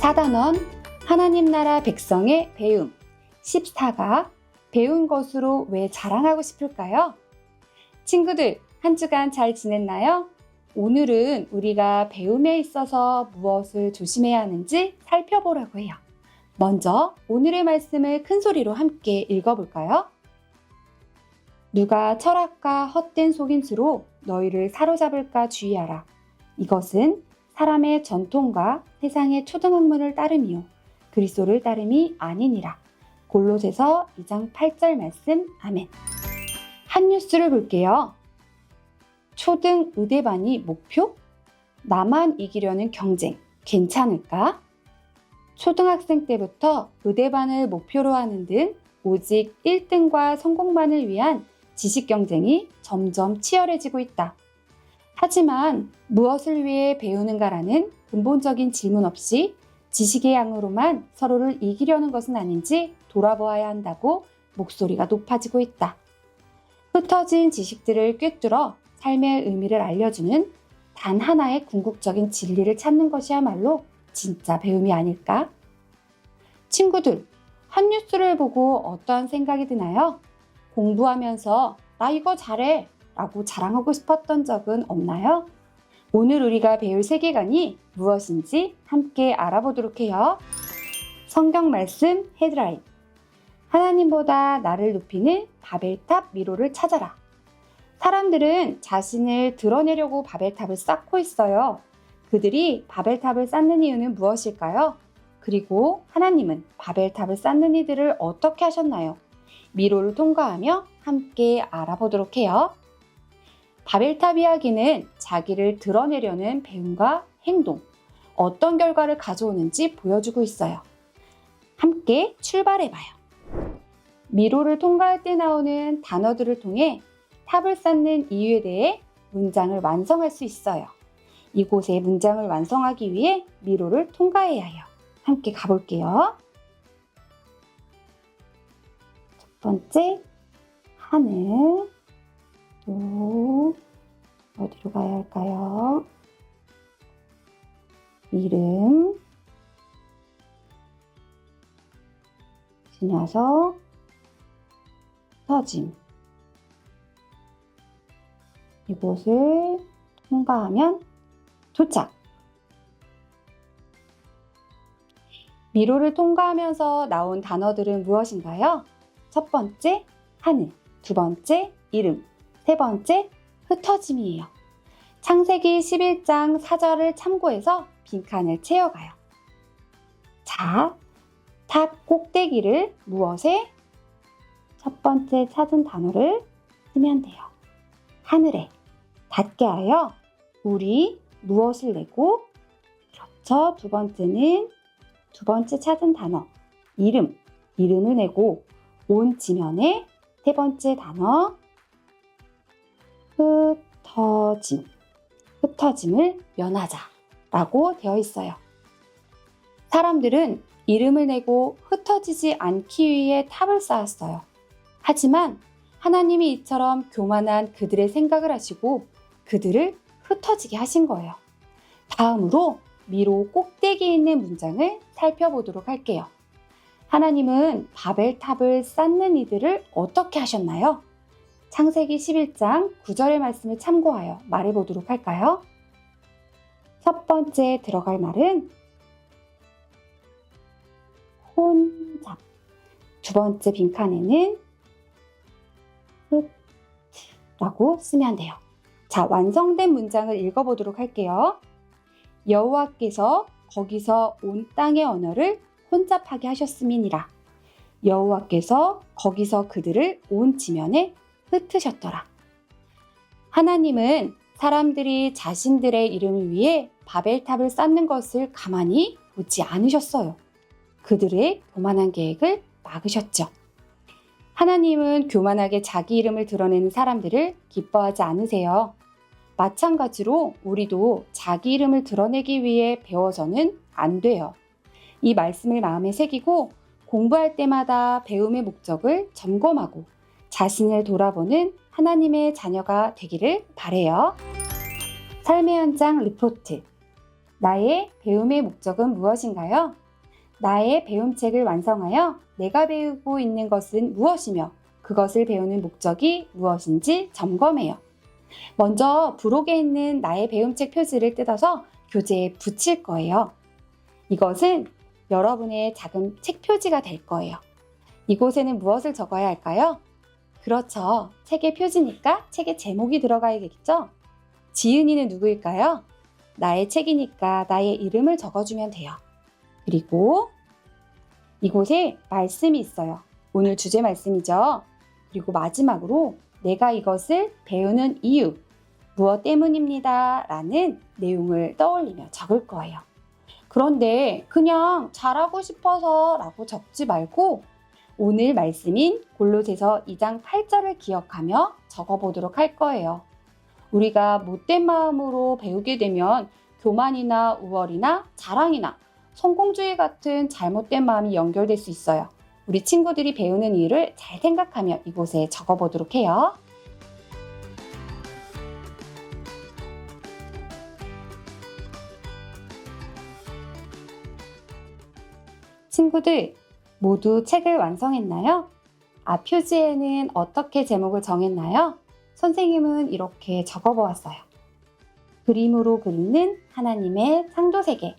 4단원 하나님 나라 백성의 배움 14가 배운 것으로 왜 자랑하고 싶을까요? 친구들, 한 주간 잘 지냈나요? 오늘은 우리가 배움에 있어서 무엇을 조심해야 하는지 살펴보려고 해요. 먼저 오늘의 말씀을 큰 소리로 함께 읽어볼까요? 누가 철학과 헛된 속임수로 너희를 사로잡을까 주의하라. 이것은 사람의 전통과 세상의 초등학문을 따름이요 그리스도를 따름이 아니니라. 골로새서 2장 8절 말씀. 아멘. 한 뉴스를 볼게요. 초등 의대반이 목표? 나만 이기려는 경쟁 괜찮을까? 초등학생 때부터 의대반을 목표로 하는 등 오직 1등과 성공만을 위한 지식 경쟁이 점점 치열해지고 있다. 하지만 무엇을 위해 배우는가라는 근본적인 질문 없이 지식의 양으로만 서로를 이기려는 것은 아닌지 돌아보아야 한다고 목소리가 높아지고 있다. 흩어진 지식들을 꿰뚫어 삶의 의미를 알려주는 단 하나의 궁극적인 진리를 찾는 것이야말로 진짜 배움이 아닐까? 친구들, 한 뉴스를 보고 어떠한 생각이 드나요? 공부하면서 나 이거 잘해 라고 자랑하고 싶었던 적은 없나요? 오늘 우리가 배울 세계관이 무엇인지 함께 알아보도록 해요. 성경 말씀 헤드라인. 하나님보다 나를 높이는 바벨탑 미로를 찾아라. 사람들은 자신을 드러내려고 바벨탑을 쌓고 있어요. 그들이 바벨탑을 쌓는 이유는 무엇일까요? 그리고 하나님은 바벨탑을 쌓는 이들을 어떻게 하셨나요? 미로를 통과하며 함께 알아보도록 해요. 바벨탑 이야기는 자기를 드러내려는 배움과 행동, 어떤 결과를 가져오는지 보여주고 있어요. 함께 출발해봐요. 미로를 통과할 때 나오는 단어들을 통해 탑을 쌓는 이유에 대해 문장을 완성할 수 있어요. 이곳에 문장을 완성하기 위해 미로를 통과해야 해요. 함께 가볼게요. 첫 번째, 하늘. 또 어디로 가야 할까요? 이름. 지나서 터짐. 이곳을 통과하면 도착. 미로를 통과하면서 나온 단어들은 무엇인가요? 첫 번째, 하늘. 두 번째, 이름. 세 번째, 흩어짐이에요. 창세기 11장 4절을 참고해서 빈칸을 채워가요. 자, 탑 꼭대기를 무엇에? 첫 번째 찾은 단어를 쓰면 돼요. 하늘에 닿게 하여 우리 무엇을 내고? 그렇죠. 두 번째는 두 번째 찾은 단어 이름, 이름을 내고 온 지면에 세 번째 단어 흩어짐, 흩어짐을 면하자 라고 되어 있어요. 사람들은 이름을 내고 흩어지지 않기 위해 탑을 쌓았어요. 하지만 하나님이 이처럼 교만한 그들의 생각을 하시고 그들을 흩어지게 하신 거예요. 다음으로 미로 꼭대기에 있는 문장을 살펴보도록 할게요. 하나님은 바벨탑을 쌓는 이들을 어떻게 하셨나요? 창세기 11장 9절의 말씀을 참고하여 말해보도록 할까요? 첫 번째 들어갈 말은 혼잡. 두 번째 빈칸에는 흩라고 쓰면 돼요. 자, 완성된 문장을 읽어보도록 할게요. 여호와께서 거기서 온 땅의 언어를 혼잡하게 하셨음이니라. 여호와께서 거기서 그들을 온 지면에 흩으셨더라. 하나님은 사람들이 자신들의 이름을 위해 바벨탑을 쌓는 것을 가만히 보지 않으셨어요. 그들의 교만한 계획을 막으셨죠. 하나님은 교만하게 자기 이름을 드러내는 사람들을 기뻐하지 않으세요. 마찬가지로 우리도 자기 이름을 드러내기 위해 배워서는 안 돼요. 이 말씀을 마음에 새기고 공부할 때마다 배움의 목적을 점검하고 자신을 돌아보는 하나님의 자녀가 되기를 바래요. 삶의 현장 리포트. 나의 배움의 목적은 무엇인가요? 나의 배움책을 완성하여 내가 배우고 있는 것은 무엇이며 그것을 배우는 목적이 무엇인지 점검해요. 먼저 부록에 있는 나의 배움책 표지를 뜯어서 교재에 붙일 거예요. 이것은 여러분의 작은 책 표지가 될 거예요. 이곳에는 무엇을 적어야 할까요? 그렇죠. 책의 표지니까 책의 제목이 들어가야겠죠? 지은이는 누구일까요? 나의 책이니까 나의 이름을 적어주면 돼요. 그리고 이곳에 말씀이 있어요. 오늘 주제 말씀이죠. 그리고 마지막으로 내가 이것을 배우는 이유, 무엇 때문입니다 라는 내용을 떠올리며 적을 거예요. 그런데 그냥 잘하고 싶어서 라고 적지 말고 오늘 말씀인 골로새서 2장 8절을 기억하며 적어보도록 할 거예요. 우리가 못된 마음으로 배우게 되면 교만이나 우월이나 자랑이나 성공주의 같은 잘못된 마음이 연결될 수 있어요. 우리 친구들이 배우는 이유를 잘 생각하며 이곳에 적어보도록 해요. 친구들, 모두 책을 완성했나요? 표지에는 어떻게 제목을 정했나요? 선생님은 이렇게 적어보았어요. 그림으로 그리는 하나님의 창조세계.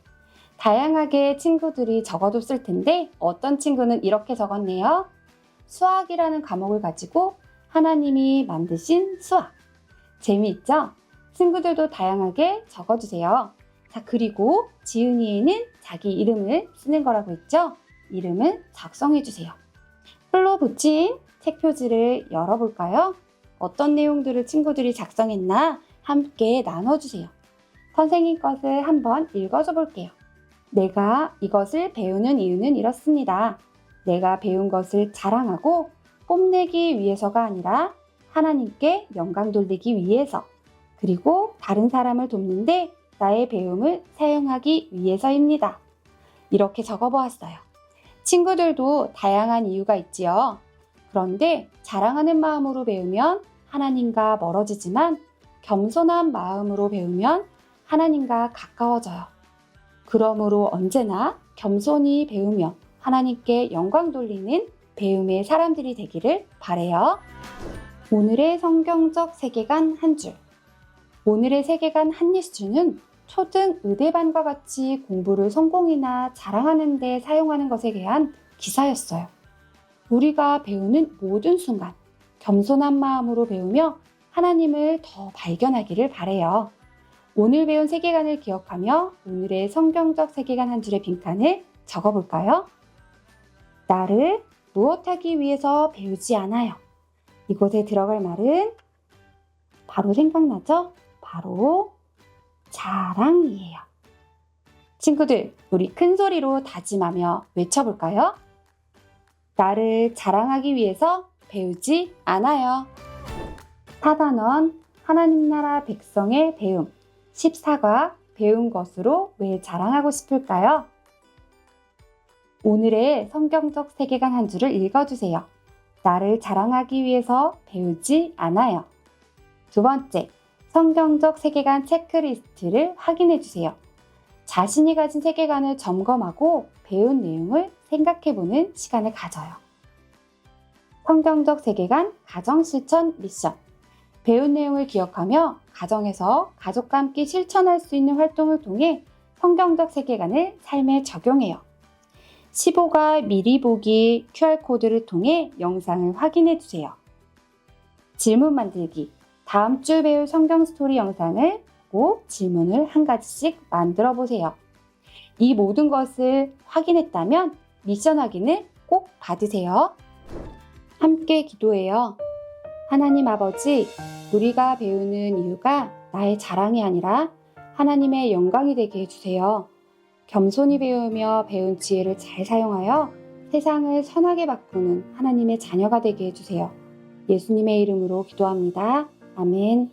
다양하게 친구들이 적어뒀을 텐데 어떤 친구는 이렇게 적었네요. 수학이라는 과목을 가지고 하나님이 만드신 수학. 재미있죠? 친구들도 다양하게 적어주세요. 자, 그리고 지은이에는 자기 이름을 쓰는 거라고 했죠? 이름은 작성해주세요. 풀로 붙인 책 표지를 열어볼까요? 어떤 내용들을 친구들이 작성했나 함께 나눠주세요. 선생님 것을 한번 읽어줘 볼게요. 내가 이것을 배우는 이유는 이렇습니다. 내가 배운 것을 자랑하고 뽐내기 위해서가 아니라 하나님께 영광 돌리기 위해서, 그리고 다른 사람을 돕는데 나의 배움을 사용하기 위해서입니다. 이렇게 적어보았어요. 친구들도 다양한 이유가 있지요. 그런데 자랑하는 마음으로 배우면 하나님과 멀어지지만 겸손한 마음으로 배우면 하나님과 가까워져요. 그러므로 언제나 겸손히 배우며 하나님께 영광 돌리는 배움의 사람들이 되기를 바래요. 오늘의 성경적 세계관 한 줄. 오늘의 세계관 한 뉴스는 초등 의대반과 같이 공부를 성공이나 자랑하는 데 사용하는 것에 대한 기사였어요. 우리가 배우는 모든 순간 겸손한 마음으로 배우며 하나님을 더 발견하기를 바래요. 오늘 배운 세계관을 기억하며 오늘의 성경적 세계관 한 줄의 빈칸을 적어볼까요? 나를 무엇하기 위해서 배우지 않아요. 이곳에 들어갈 말은 바로 생각나죠? 바로 자랑이에요. 친구들, 우리 큰 소리로 다짐하며 외쳐볼까요? 나를 자랑하기 위해서 배우지 않아요. 4단원 하나님 나라 백성의 배움 14과 배운 것으로 왜 자랑하고 싶을까요? 오늘의 성경적 세계관 한 줄을 읽어주세요. 나를 자랑하기 위해서 배우지 않아요. 두 번째, 성경적 세계관 체크리스트를 확인해 주세요. 자신이 가진 세계관을 점검하고 배운 내용을 생각해보는 시간을 가져요. 성경적 세계관 가정실천 미션. 배운 내용을 기억하며 가정에서 가족과 함께 실천할 수 있는 활동을 통해 성경적 세계관을 삶에 적용해요. 15가 미리 보기 QR코드를 통해 영상을 확인해 주세요. 질문 만들기. 다음 주 배울 성경 스토리 영상을 보고 질문을 한 가지씩 만들어 보세요. 이 모든 것을 확인했다면 미션 확인을 꼭 받으세요. 함께 기도해요. 하나님 아버지, 우리가 배우는 이유가 나의 자랑이 아니라 하나님의 영광이 되게 해주세요. 겸손히 배우며 배운 지혜를 잘 사용하여 세상을 선하게 바꾸는 하나님의 자녀가 되게 해주세요. 예수님의 이름으로 기도합니다. 아멘.